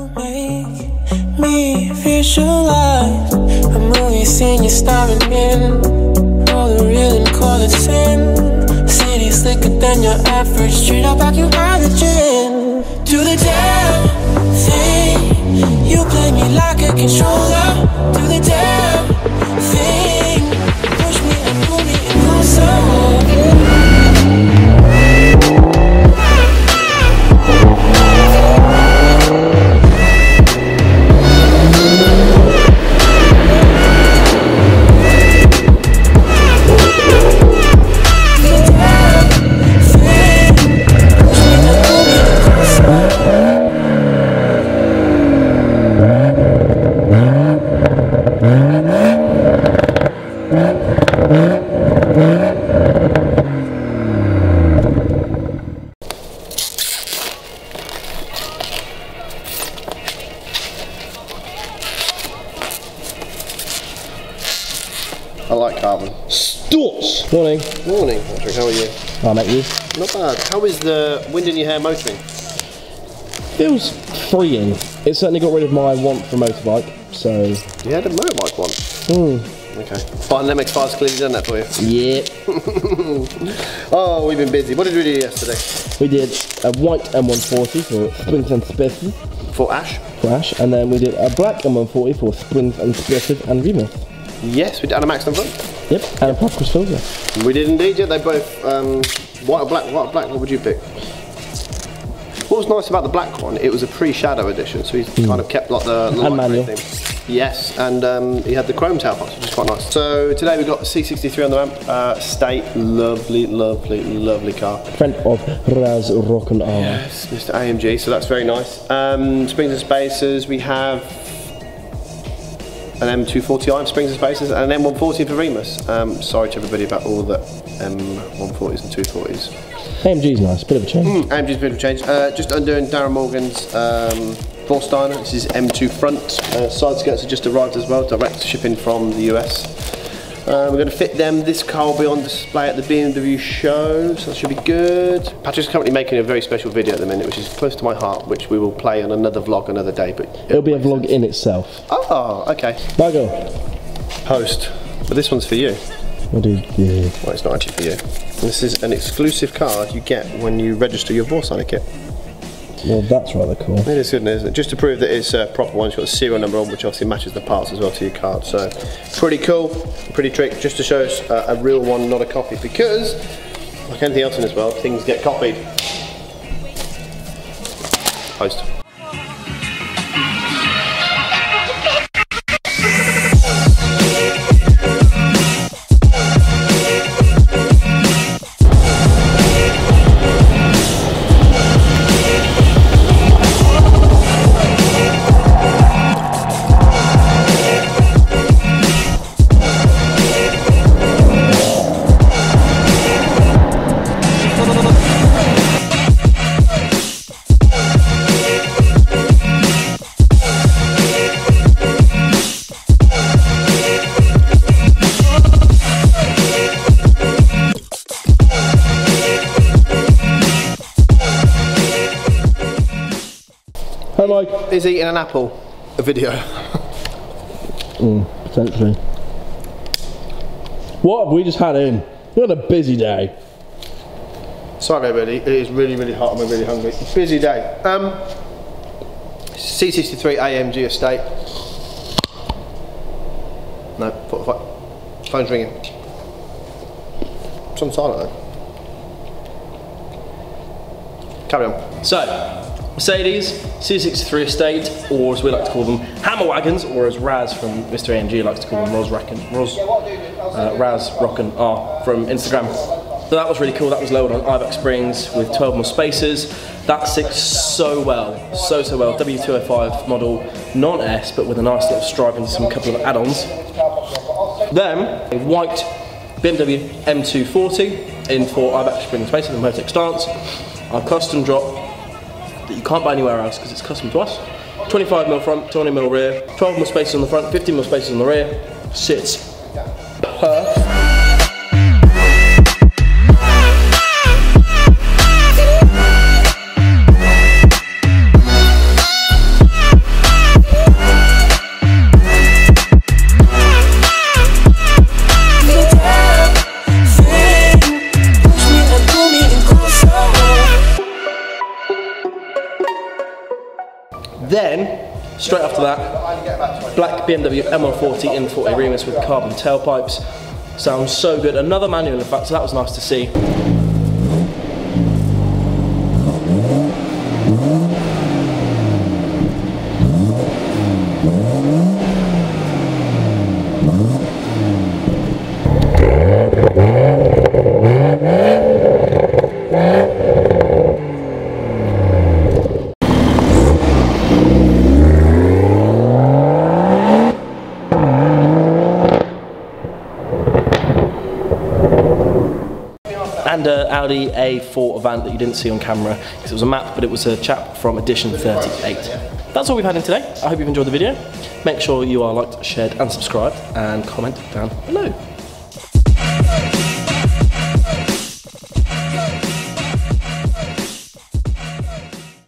You make me visualize a movie scene you're starring in. Roll the reel and call it sin. City slicker than your average. Straight up like you hydrogen. Do the damn thing. You play me like a controller. Do the damn thing. Push me and pull me in closer. I like carbon. Stutz! Morning. Morning, Patrick, how are you? I'll make you. Not bad. How is the wind in your hair motoring? Feels freeing. It certainly got rid of my want for a motorbike, so... You had a motorbike one? Okay. Fine, MX-5's clearly done that for you. Yeah. Oh, we've been busy. What did we do yesterday? We did a white M140 for Springs and Spiffs. For Ash? For Ash. And then we did a black M140 for Springs and Spiffs and Remus. Yes, we did, and a Maxton front. Yep, and a Pipercorss filter. We did indeed, yeah. They both, white or black, what would you pick? What was nice about the black one, it was a pre-shadow edition, so he kind of kept like the manual theme. Yes, and he had the chrome tailpipes, which is quite nice. So today we've got the C63 on the ramp, State, lovely, lovely, lovely car. Friend of Raz Rock'n R. Yes, Mr. AMG, so that's very nice. Springs and spacers, we have an M240i springs and spacers and an M140 for Remus. Sorry to everybody about all the M140s and 240s. AMG's nice, bit of a change. AMG's a bit of a change. Just undoing Darren Morgan's Vorstiner. This is M2 front. Side skirts have just arrived as well, direct shipping from the US. We're going to fit them. This car will be on display at the BMW show, so that should be good. Patrick's currently making a very special video at the minute, which is close to my heart, which we will play on another vlog another day. But it'll be a vlog in itself. Oh, okay. Michael. Post. But this one's for you. What is this? Well, it's not actually for you. This is an exclusive card you get when you register your Vorstiner kit. Well, that's rather cool. It is good, isn't it? Just to prove that it's a proper one, it's got a serial number on, which obviously matches the parts as well to your card. So, pretty cool, pretty trick, just to show us a real one, not a copy. Because, like anything else in this world, things get copied. Post. Hi Mike. Is eating an apple a video? Potentially. What have we just had in? We had a busy day. Sorry everybody, it is really, really hot and we're really hungry. Busy day. C63 AMG estate. No, phone's ringing. It's on silent though. Carry on. So, Mercedes, C63 estate, or as we like to call them, hammer wagons, or as Raz from Mr. AMG likes to call them, Raz Rock'n R from Instagram. So that was really cool. That was lowered on Eibach springs with 12 more spacers. That sits so well, so well. W205 model, non-S, but with a nice little stripe and some couple of add-ons. Then a white BMW M240 in for Eibach spring and spacer, the Motech STANCE. Our custom drop that you can't buy anywhere else because it's custom to us. 25mm front, 20mm rear, 12 more spaces on the front, 15mm spaces on the rear. Sits perfect. Then, straight after that, black BMW M140 in for a Remus with carbon tailpipes. Sounds so good. Another manual in fact, so that was nice to see. And Audi A4 Avant that you didn't see on camera because it was a map, but it was a chap from edition 38. That's all we've had in today. I hope you've enjoyed the video. Make sure you are liked, shared and subscribed and comment down below.